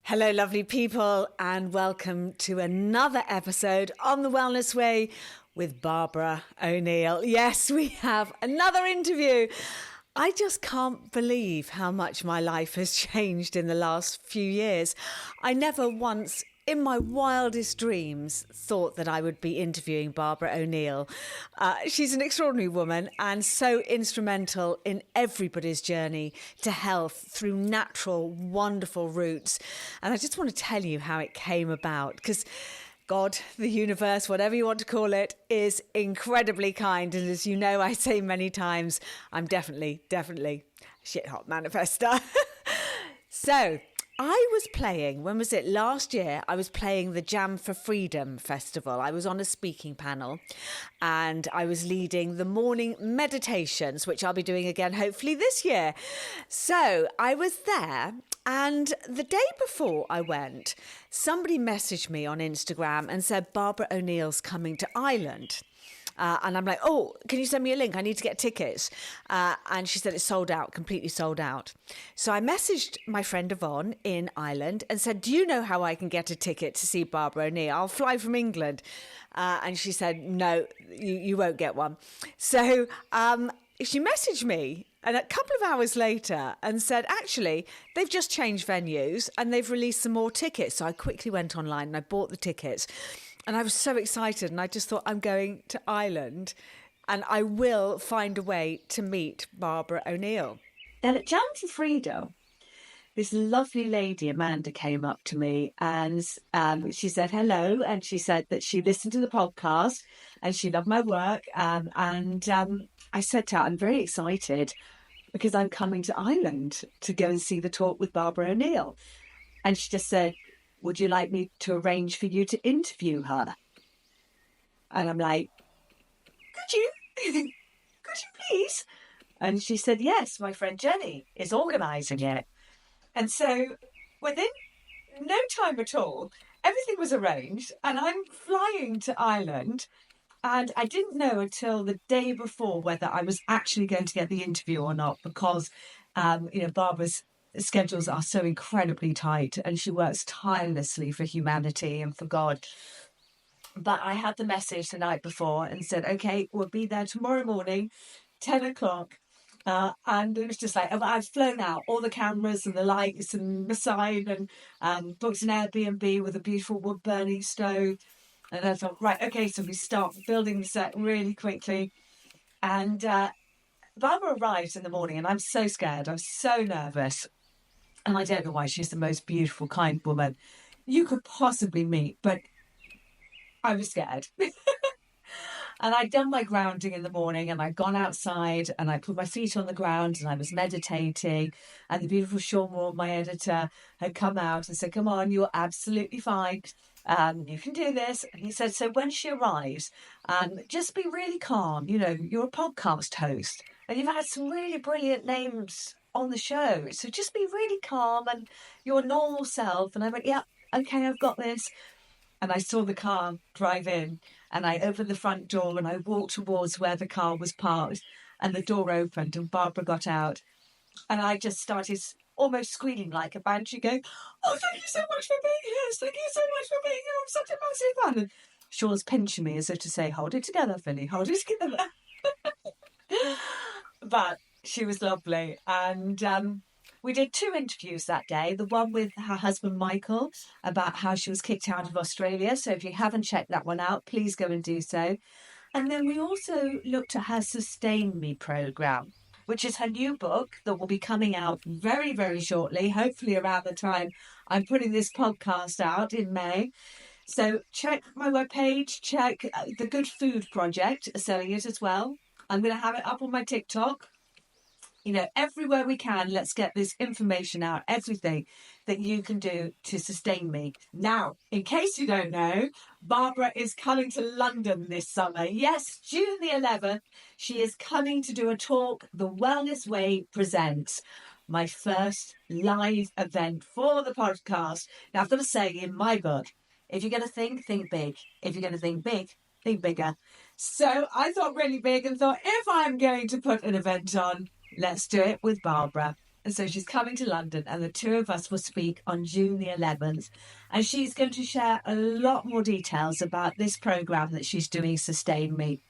Hello, lovely people, and welcome to another episode on The Wellness Way with Barbara O'Neill. Yes, we have another interview. I just can't believe how much my life has changed in the last few years. I never once in my wildest dreams thought that I would be interviewing Barbara O'Neill. She's an extraordinary woman and so instrumental in everybody's journey to health through natural, wonderful routes. And I just want to tell you how it came about, because God, the universe, whatever you want to call it, is incredibly kind. And as you know, I say many times, I'm definitely a shit hot manifester. So I was playing, when was it? Last year, I was playing the Jam for Freedom Festival. I was on a speaking panel and I was leading the morning meditations, which I'll be doing again, hopefully this year. So I was there, and the day before I went, somebody messaged me on Instagram and said, Barbara O'Neill's coming to Ireland. And I'm like, oh, can you send me a link? I need to get tickets. And she said it's sold out, completely sold out. So I messaged my friend Yvonne in Ireland and said, do you know how I can get a ticket to see Barbara O'Neill? I'll fly from England. And she said, no, you won't get one. So she messaged me and a couple of hours later and said, actually, they've just changed venues and they've released some more tickets. So I quickly went online and I bought the tickets. And I was so excited, and I just thought, I'm going to Ireland and I will find a way to meet Barbara O'Neill. Then at Jam for Freedom, this lovely lady, Amanda, came up to me and she said hello, and she said that she listened to the podcast and she loved my work. And I said to her, I'm very excited because I'm coming to Ireland to go and see the talk with Barbara O'Neill. And she just said, would you like me to arrange for you to interview her? And I'm like, could you? Could you please? And she said, yes, my friend Jenny is organising it. And so within no time at all, everything was arranged and I'm flying to Ireland. And I didn't know until the day before whether I was actually going to get the interview or not, because, Barbara's schedules are so incredibly tight and she works tirelessly for humanity and for God. But I had the message the night before and said, okay, we'll be there tomorrow morning, 10 o'clock. And it was just like, I've flown out all the cameras and the lights and the sign and booked an Airbnb with a beautiful wood burning stove. And I thought, right, okay, so we start building the set really quickly. And Barbara arrives in the morning and I'm so scared. I'm so nervous. And I don't know why. She's the most beautiful, kind woman you could possibly meet. But I was scared. And I'd done my grounding in the morning and I'd gone outside and I put my feet on the ground and I was meditating. And the beautiful Sean Moore, my editor, had come out and said, come on, you're absolutely fine. You can do this. And he said, so when she arrives, just be really calm. You know, you're a podcast host and you've had some really brilliant names on the show. So just be really calm and your normal self. And I went, yeah, okay, I've got this. And I saw the car drive in and I opened the front door and I walked towards where the car was parked and the door opened and Barbara got out. And I just started almost squealing like a banshee going, oh, thank you so much for being here. Thank you so much for being here. I'm such a massive fan. And Sean's pinching me as if to say, hold it together, Philly, hold it together. But she was lovely. And we did 2 interviews that day. The one with her husband, Michael, about how she was kicked out of Australia. So if you haven't checked that one out, please go and do so. And then we also looked at her Sustain Me programme, which is her new book that will be coming out very, very shortly, hopefully around the time I'm putting this podcast out in May. So check my webpage, check the Good Food Project, selling it as well. I'm going to have it up on my TikTok. You know, everywhere we can, let's get this information out, everything that you can do to sustain me. Now, in case you don't know, Barbara is coming to London this summer. Yes, June the 11th, she is coming to do a talk, The Wellness Way Presents, my first live event for the podcast. Now, I've got to say, in my book, if you're going to think big. If you're going to think big, think bigger. So I thought really big and thought, if I'm going to put an event on, let's do it with Barbara. And so she's coming to London, and the two of us will speak on June the 11th. And she's going to share a lot more details about this program that she's doing, Sustain Me.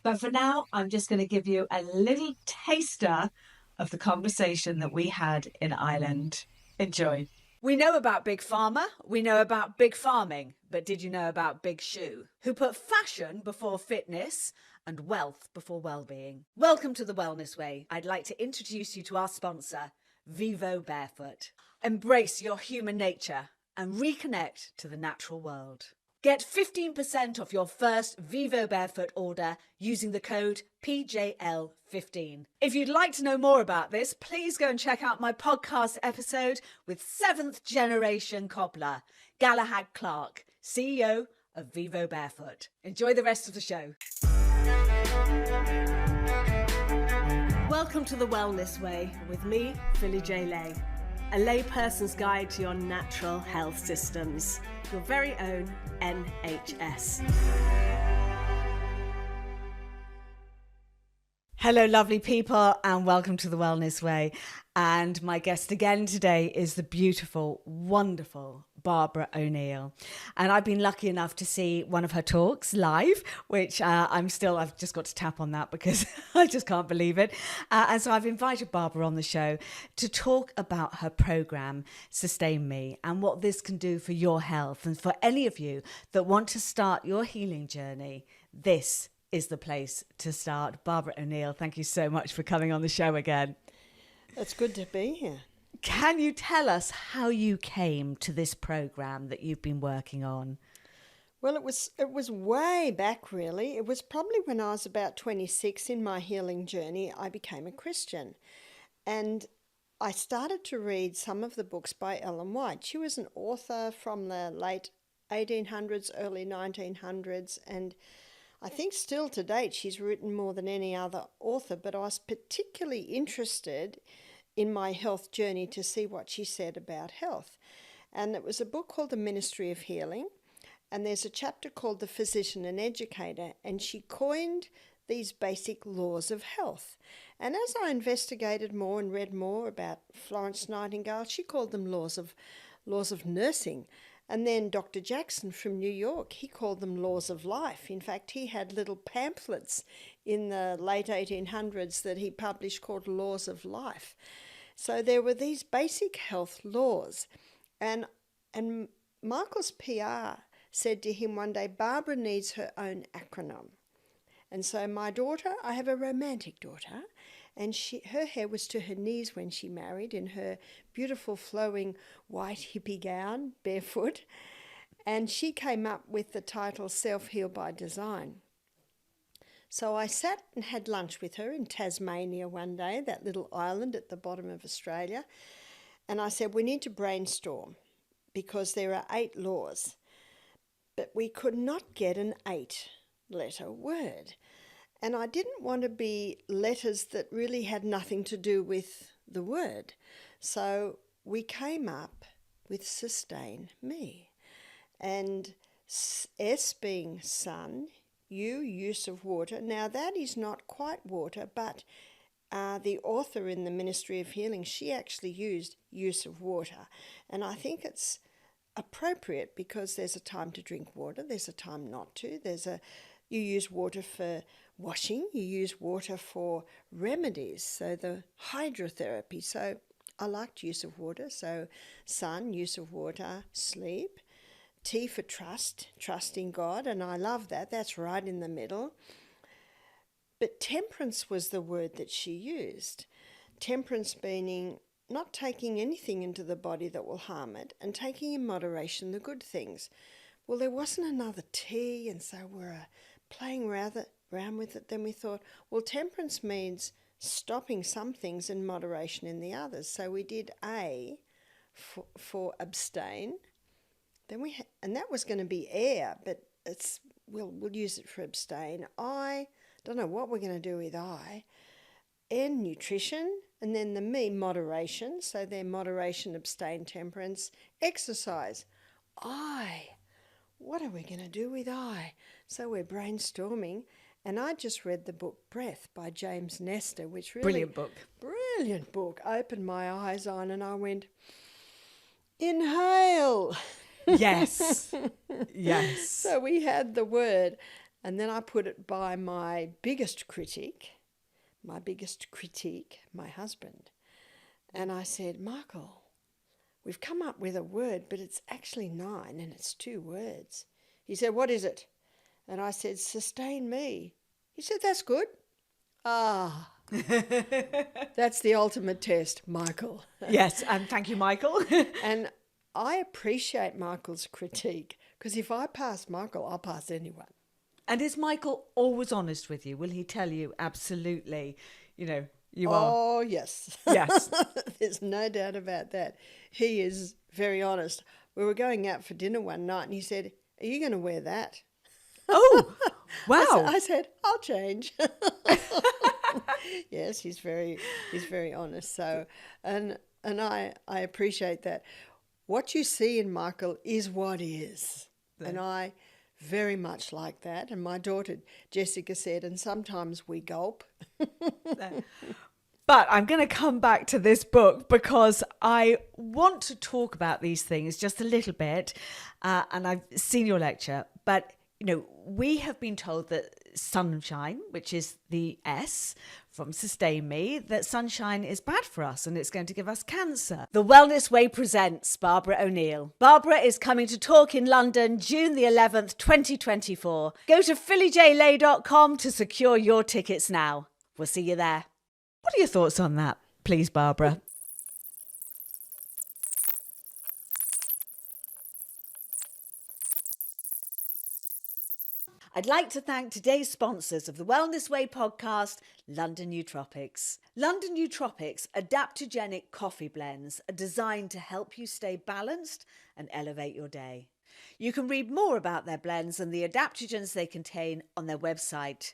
But for now, I'm just going to give you a little taster of the conversation that we had in Ireland. Enjoy. We know about Big Pharma, we know about big farming, but did you know about Big Shoe, who put fashion before fitness and wealth before well-being? Welcome to The Wellness Way. I'd like to introduce you to our sponsor, Vivo Barefoot. Embrace your human nature and reconnect to the natural world. Get 15% off your first Vivo Barefoot order using the code PJL15. If you'd like to know more about this, please go and check out my podcast episode with 7th generation cobbler, Galahad Clark, CEO of Vivo Barefoot. Enjoy the rest of the show. Welcome to The Wellness Way with me, Philly J. Lay, a layperson's guide to your natural health systems, your very own NHS. Hello, lovely people, and welcome to The Wellness Way. And my guest again today is the beautiful, wonderful Barbara O'Neill. And I've been lucky enough to see one of her talks live, which I've just got to tap on that because I just can't believe it. And so I've invited Barbara on the show to talk about her program, Sustain Me, and what this can do for your health. And for any of you that want to start your healing journey, this is the place to start. Barbara O'Neill, thank you so much for coming on the show again. It's good to be here. Can you tell us how you came to this program that you've been working on? Well, it was way back, really. It was probably when I was about 26 in my healing journey, I became a Christian. And I started to read some of the books by Ellen White. She was an author from the late 1800s, early 1900s, and I think still to date she's written more than any other author, but I was particularly interested in my health journey to see what she said about health. And it was a book called The Ministry of Healing, and there's a chapter called The Physician and Educator, and she coined these basic laws of health. And as I investigated more and read more about Florence Nightingale, she called them laws of nursing. And then Dr. Jackson from New York, he called them laws of life. In fact, he had little pamphlets in the late 1800s that he published called Laws of Life. So there were these basic health laws. And Michael's PR said to him one day, Barbara needs her own acronym. And so my daughter, I have a romantic daughter, and her hair was to her knees when she married in her beautiful flowing white hippie gown, barefoot. And she came up with the title Self-Heal by Design. So I sat and had lunch with her in Tasmania one day, that little island at the bottom of Australia. And I said, we need to brainstorm because there are 8 laws. But we could not get an 8-letter word. And I didn't want to be letters that really had nothing to do with the word. So we came up with Sustain Me. And S being sun, U, use of water. Now that is not quite water, but the author in the Ministry of Healing, she actually used use of water. And I think it's appropriate because there's a time to drink water, there's a time not to. You use water for washing, you use water for remedies, so the hydrotherapy. So I liked use of water, so sun, use of water, sleep. T for trust in God, and I love that, that's right in the middle. But temperance was the word that she used. Temperance meaning not taking anything into the body that will harm it and taking in moderation the good things. Well, there wasn't another T, and so we're playing around with it. Then we thought, well, temperance means stopping some things and moderation in the others. So we did A for abstain. Then and that was going to be air, but we'll use it for abstain. I don't know what we're going to do with I. N, nutrition, and then the me, moderation. So they're moderation, abstain, temperance, exercise. I, what are we going to do with I? So we're brainstorming, And I just read the book Breath by James Nestor, which really... Brilliant book. Brilliant book. Opened my eyes on and I went, inhale. Yes. Yes. So we had the word, and then I put it by my biggest critic, my husband. And I said, Michael, we've come up with a word, but it's actually 9 and it's 2 words. He said, what is it? And I said, sustain me. He said, that's good. Ah, that's the ultimate test, Michael. Yes, and thank you, Michael. And I appreciate Michael's critique, because if I pass Michael, I'll pass anyone. And is Michael always honest with you? Will he tell you absolutely, you are? Oh, yes. Yes. There's no doubt about that. He is very honest. We were going out for dinner one night and he said, are you going to wear that? Oh, wow. I said, I'll change. Yes, he's very honest. So, and I appreciate that. What you see in Michael is what is. And I very much like that. And my daughter Jessica said, and sometimes we gulp. But I'm going to come back to this book because I want to talk about these things just a little bit. And I've seen your lecture, but we have been told that sunshine, which is the S from Sustain Me, that sunshine is bad for us and it's going to give us cancer. The Wellness Way presents Barbara O'Neill. Barbara is coming to talk in London, June the 11th, 2024. Go to phillyjlay.com to secure your tickets now. We'll see you there. What are your thoughts on that, please, Barbara? I'd like to thank today's sponsors of the Wellness Way podcast, London Nootropics. London Nootropics adaptogenic coffee blends are designed to help you stay balanced and elevate your day. You can read more about their blends and the adaptogens they contain on their website,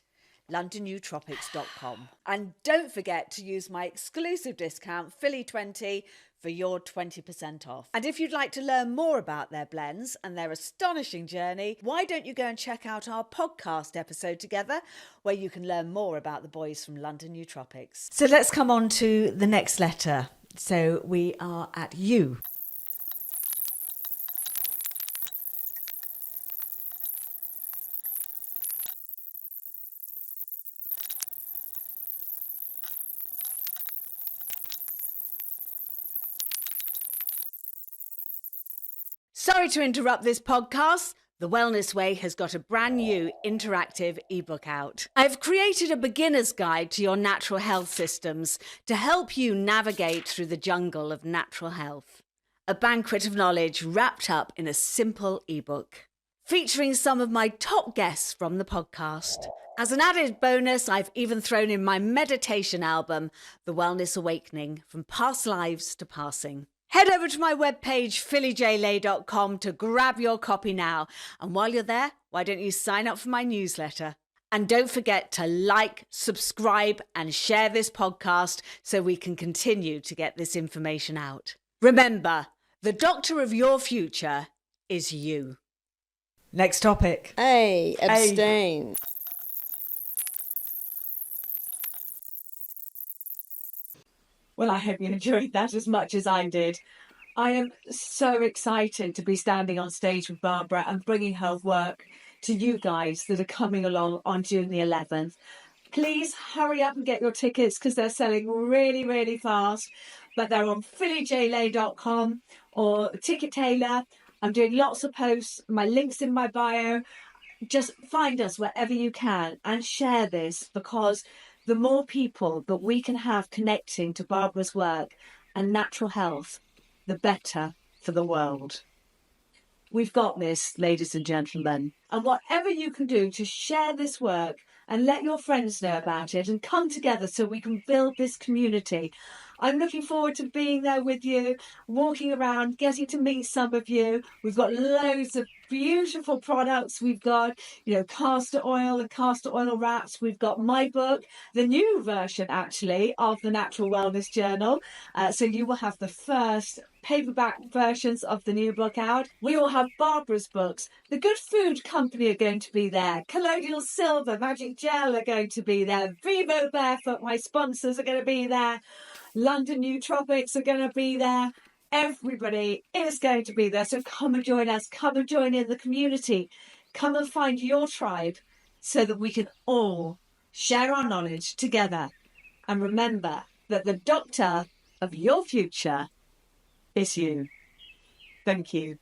londonnootropics.com. And don't forget to use my exclusive discount, Philly20, for your 20% off. And if you'd like to learn more about their blends and their astonishing journey, why don't you go and check out our podcast episode together, where you can learn more about the boys from London Nootropics. So let's come on to the next letter. So we are at U. Sorry to interrupt this podcast. The Wellness Way has got a brand new interactive ebook out. I've created a beginner's guide to your natural health systems to help you navigate through the jungle of natural health. A banquet of knowledge wrapped up in a simple ebook, featuring some of my top guests from the podcast. As an added bonus, I've even thrown in my meditation album, The Wellness Awakening, From Past Lives to Passing. Head over to my webpage, phillyjlay.com, to grab your copy now. And while you're there, why don't you sign up for my newsletter? And don't forget to like, subscribe, and share this podcast so we can continue to get this information out. Remember, the doctor of your future is you. Next topic. A, abstain. Well, I hope you enjoyed that as much as I did. I am so excited to be standing on stage with Barbara and bringing her work to you guys that are coming along on June the 11th. Please hurry up and get your tickets because they're selling really, really fast. But they're on phillyjlay.com or Ticket Tailor. I'm doing lots of posts. My link's in my bio. Just find us wherever you can and share this, because the more people that we can have connecting to Barbara's work and natural health, the better for the world. We've got this, ladies and gentlemen. And whatever you can do to share this work and let your friends know about it and come together so we can build this community, I'm looking forward to being there with you, walking around, getting to meet some of you. We've got loads of beautiful products. We've got, castor oil and castor oil wraps. We've got my book, the new version actually of the Natural Wellness Journal. So you will have the first paperback versions of the new book out. We will have Barbara's books. The Good Food Company are going to be there. Colloidal Silver, Magic Gel are going to be there. Vivo Barefoot, my sponsors, are going to be there. London Nootropics are going to be there. Everybody is going to be there. So come and join us. Come and join in the community. Come and find your tribe so that we can all share our knowledge together. And remember that the doctor of your future is you. Thank you.